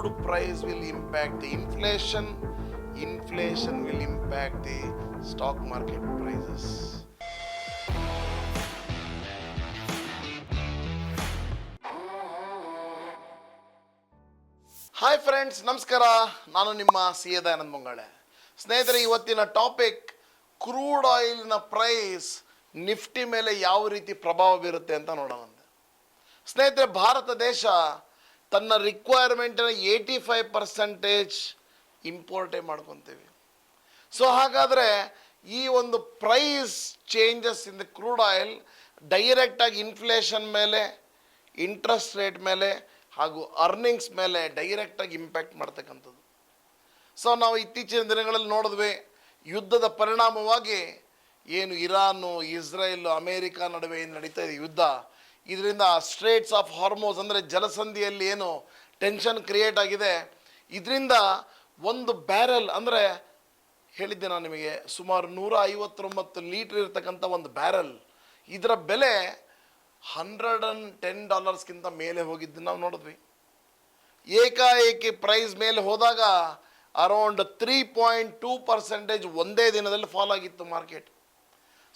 crude price will impact the inflation. Inflation will impact the stock market prices. Hi friends, ನಮಸ್ಕಾರ. ನಾನು ನಿಮ್ಮ C A Dayananda ಮಂಗಾಳೆ. ಸ್ನೇಹಿತರೆ, ಇವತ್ತಿನ topic crude ಆಯಿಲ್ನ price Nifty ಮೇಲೆ ಯಾವ ರೀತಿ ಪ್ರಭಾವ ಬೀರುತ್ತೆ ಅಂತ ನೋಡೋಣ. ಸ್ನೇಹಿತರೆ, ಭಾರತ ದೇಶ ತನ್ನ ರಿಕ್ವೈರ್ಮೆಂಟಿನ 85% ಇಂಪೋರ್ಟೇ ಮಾಡ್ಕೊತೀವಿ. ಸೊ ಹಾಗಾದರೆ ಈ ಒಂದು price changes in the crude oil ಡೈರೆಕ್ಟಾಗಿ ಇನ್ಫ್ಲೇಷನ್ ಮೇಲೆ, ಇಂಟ್ರೆಸ್ಟ್ ರೇಟ್ ಮೇಲೆ ಹಾಗೂ ಅರ್ನಿಂಗ್ಸ್ ಮೇಲೆ ಡೈರೆಕ್ಟಾಗಿ ಇಂಪ್ಯಾಕ್ಟ್ ಮಾಡ್ತಕ್ಕಂಥದ್ದು. ಸೊ ನಾವು ಇತ್ತೀಚಿನ ದಿನಗಳಲ್ಲಿ ನೋಡಿದ್ವಿ, ಯುದ್ಧದ ಪರಿಣಾಮವಾಗಿ ಏನು ಇರಾನು, ಇಸ್ರೇಲು, ಅಮೇರಿಕಾ ನಡುವೆ ಏನು ನಡೀತಾ ಇದೆ ಯುದ್ಧ, ಇದರಿಂದ ಸ್ಟ್ರೇಟ್ಸ್ ಆಫ್ ಹಾರ್ಮೋಸ್ ಅಂದರೆ ಜಲಸಂಧಿಯಲ್ಲಿ ಏನು ಟೆನ್ಷನ್ ಕ್ರಿಯೇಟ್ ಆಗಿದೆ, ಇದರಿಂದ ಒಂದು ಬ್ಯಾರೆಲ್ ಅಂದರೆ ಹೇಳಿದ್ದೆ ನಾನು ನಿಮಗೆ, ಸುಮಾರು 159 ಲೀಟ್ರ್ ಇರ್ತಕ್ಕಂಥ ಒಂದು ಬ್ಯಾರೆಲ್, ಇದರ ಬೆಲೆ $110ಗಿಂತ ಮೇಲೆ ಹೋಗಿದ್ದು ನಾವು ನೋಡಿದ್ವಿ. ಏಕಾಏಕಿ ಪ್ರೈಸ್ ಮೇಲೆ ಹೋದಾಗ ಅರೌಂಡ್ 3.2% ಒಂದೇ ದಿನದಲ್ಲಿ ಫಾಲ್ ಆಗಿತ್ತು ಮಾರ್ಕೆಟ್.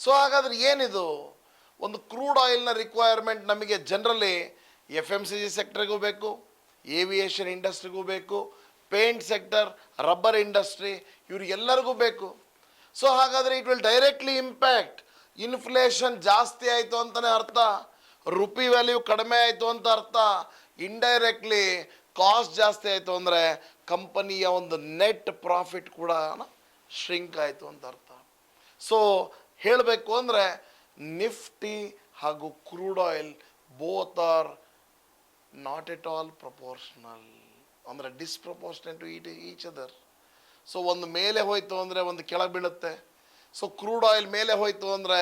ಸೊ ಹಾಗಾದರೆ ಏನಿದು? ಒಂದು ಕ್ರೂಡ್ ಆಯಿಲ್ನ ರಿಕ್ವೈರ್ಮೆಂಟ್ ನಮಗೆ ಜನರಲಿ FMCG ಸೆಕ್ಟರ್ಗೂ ಬೇಕು, ಏವಿಯೇಷನ್ ಇಂಡಸ್ಟ್ರಿಗೂ ಬೇಕು, ಪೇಂಟ್ ಸೆಕ್ಟರ್, ರಬ್ಬರ್ ಇಂಡಸ್ಟ್ರಿ, ಇವರಿಗೆಲ್ಲರಿಗೂ ಬೇಕು. ಸೊ ಹಾಗಾದರೆ it will directly impact. Inflation ಜಾಸ್ತಿ ಆಯಿತು ಅಂತಲೇ ಅರ್ಥ, ರುಪಿ ವ್ಯಾಲ್ಯೂ ಕಡಿಮೆ ಆಯಿತು ಅಂತ ಅರ್ಥ, ಇಂಡೈರೆಕ್ಟ್ಲಿ ಕಾಸ್ಟ್ ಜಾಸ್ತಿ ಆಯಿತು ಅಂದರೆ ಕಂಪನಿಯ ಒಂದು ನೆಟ್ ಪ್ರಾಫಿಟ್ ಕೂಡ ಶ್ರಿಂಕ್ ಆಯಿತು ಅಂತ ಅರ್ಥ. ಸೊ ಹೇಳಬೇಕು ಅಂದರೆ ನಿಫ್ಟಿ ಹಾಗೂ crude oil both are not at all proportional, ಅಂದರೆ disproportionate to each other. So ಒಂದು ಮೇಲೆ ಹೋಯಿತು ಅಂದರೆ ಒಂದು ಕೆಳಗೆ ಬೀಳುತ್ತೆ. ಸೊ ಕ್ರೂಡ್ ಆಯಿಲ್ ಮೇಲೆ ಹೋಯಿತು ಅಂದರೆ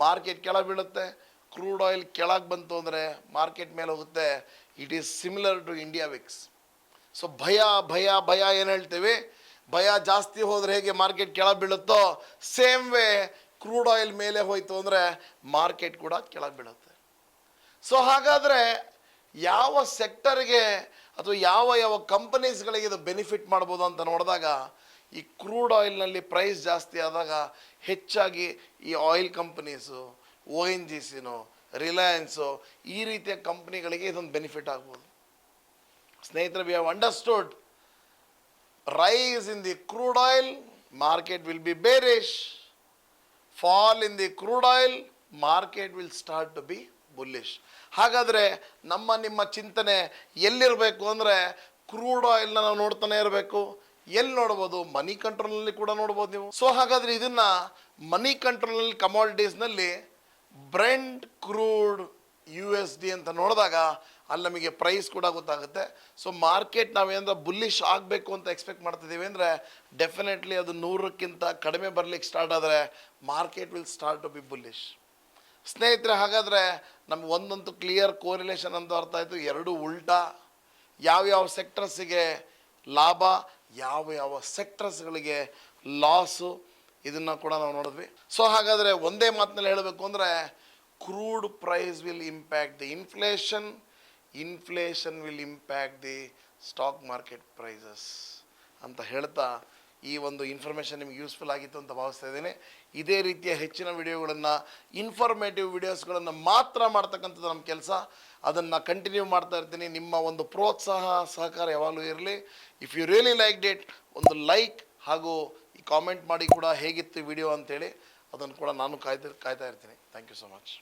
ಮಾರ್ಕೆಟ್ ಕೆಳಗೆ ಬೀಳುತ್ತೆ, ಕ್ರೂಡ್ ಆಯಿಲ್ ಕೆಳಗೆ ಬಂತು ಅಂದರೆ ಮಾರ್ಕೆಟ್ ಮೇಲೆ ಹೋಗುತ್ತೆ. It is similar to India VIX. So ಭಯ ಭಯ ಭಯ ಏನು ಹೇಳ್ತೀವಿ, ಭಯ ಜಾಸ್ತಿ ಹೋದರೆ ಹೇಗೆ ಮಾರ್ಕೆಟ್ ಕೆಳಗೆ ಬೀಳುತ್ತೋ, ಸೇಮ್ ವೇ ಕ್ರೂಡ್ ಆಯಿಲ್ ಮೇಲೆ ಹೋಯಿತು ಅಂದರೆ ಮಾರ್ಕೆಟ್ ಕೂಡ ಕೆಳಗೆ ಬೀಳುತ್ತೆ. ಸೊ ಹಾಗಾದರೆ ಯಾವ ಸೆಕ್ಟರ್ಗೆ ಅಥವಾ ಯಾವ ಯಾವ ಕಂಪನೀಸ್ಗಳಿಗೆ ಇದು ಬೆನಿಫಿಟ್ ಮಾಡ್ಬೋದು ಅಂತ ನೋಡಿದಾಗ, ಈ ಕ್ರೂಡ್ ಆಯಿಲ್ನಲ್ಲಿ ಪ್ರೈಸ್ ಜಾಸ್ತಿ ಆದಾಗ ಹೆಚ್ಚಾಗಿ ಈ ಆಯಿಲ್ ಕಂಪನೀಸು, ONGCನೋ, ರಿಲಯನ್ಸು, ಈ ರೀತಿಯ ಕಂಪ್ನಿಗಳಿಗೆ ಇದೊಂದು ಬೆನಿಫಿಟ್ ಆಗ್ಬೋದು. ಸ್ನೇಹಿತರೆ, we have understood rise in the crude oil, market will be bearish. Fall in the crude oil, market will start to be bullish. ಹಾಗಾದರೆ ನಿಮ್ಮ ಚಿಂತನೆ ಎಲ್ಲಿರಬೇಕು ಅಂದರೆ ಕ್ರೂಡ್ ಆಯಿಲ್ನ ನಾವು ನೋಡ್ತಾನೆ ಇರಬೇಕು. ಎಲ್ಲಿ ನೋಡ್ಬೋದು? ಮನಿ ಕಂಟ್ರೋಲ್ನಲ್ಲಿ ಕೂಡ ನೋಡ್ಬೋದು ನೀವು. ಸೊ ಹಾಗಾದರೆ ಇದನ್ನು ಮನಿ ಕಂಟ್ರೋಲ್ನಲ್ಲಿ ಕಮಾಡಿಟೀಸ್ನಲ್ಲಿ ಬ್ರೆಂಟ್ ಕ್ರೂಡ್ USD ಅಂತ ನೋಡಿದಾಗ ಅಲ್ಲಿ ನಮಗೆ ಪ್ರೈಸ್ ಕೂಡ ಗೊತ್ತಾಗುತ್ತೆ. ಸೊ ಮಾರ್ಕೆಟ್ ನಾವೇನಾದ್ರೂ ಬುಲ್ಲಿಶ್ ಆಗಬೇಕು ಅಂತ ಎಕ್ಸ್ಪೆಕ್ಟ್ ಮಾಡ್ತಿದ್ದೀವಿ ಅಂದರೆ ಡೆಫಿನೆಟ್ಲಿ ಅದು 100ಕ್ಕಿಂತ ಕಡಿಮೆ ಬರಲಿಕ್ಕೆ ಸ್ಟಾರ್ಟ್ ಆದರೆ market will start to be bullish. ಸ್ನೇಹಿತರೆ, ಹಾಗಾದರೆ ನಮ್ಗೆ ಒಂದಂತೂ ಕ್ಲಿಯರ್ ಕೋರಿಲೇಷನ್ ಅಂತ ಅರ್ಥ ಆಯಿತು, ಎರಡು ಉಲ್ಟಾ. ಯಾವ್ಯಾವ ಸೆಕ್ಟರ್ಸಿಗೆ ಲಾಭ, ಯಾವ ಯಾವ ಸೆಕ್ಟರ್ಸ್ಗಳಿಗೆ ಲಾಸು, ಇದನ್ನು ಕೂಡ ನಾವು ನೋಡಿದ್ವಿ. ಸೊ ಹಾಗಾದರೆ ಒಂದೇ ಮಾತಿನಲ್ಲಿ ಹೇಳಬೇಕು ಅಂದರೆ crude price will impact the inflation, inflation will impact the stock market prices ಅಂತ ಹೇಳ್ತಾ ಈ ಒಂದು ಇನ್ಫಾರ್ಮೇಷನ್ ನಿಮಗೆ ಯೂಸ್ಫುಲ್ ಆಗಿತ್ತು ಅಂತ ಭಾವಿಸ್ತಾ ಇದ್ದೀನಿ. ಇದೇ ರೀತಿಯ ಹೆಚ್ಚಿನ ವಿಡಿಯೋಗಳನ್ನು, ಇನ್ಫಾರ್ಮೇಟಿವ್ ವಿಡಿಯೋಸ್ಗಳನ್ನು ಮಾತ್ರ ಮಾಡ್ತಕ್ಕಂಥದ್ದು ನಮ್ಮ ಕೆಲಸ. ಅದನ್ನು ಕಂಟಿನ್ಯೂ ಮಾಡ್ತಾ ಇರ್ತೀನಿ. ನಿಮ್ಮ ಒಂದು ಪ್ರೋತ್ಸಾಹ ಸಹಕಾರ ಯಾವಾಗಲೂ ಇರಲಿ. If you really liked it, ಒಂದು ಲೈಕ್ ಹಾಗೂ ಈ ಕಾಮೆಂಟ್ ಮಾಡಿ ಕೂಡ ಹೇಗಿತ್ತು ವಿಡಿಯೋ ಅಂತೇಳಿ, ಅದನ್ನು ಕೂಡ ನಾನು ಕಾಯ್ತಾ ಇರ್ತೀನಿ. Thank you so much.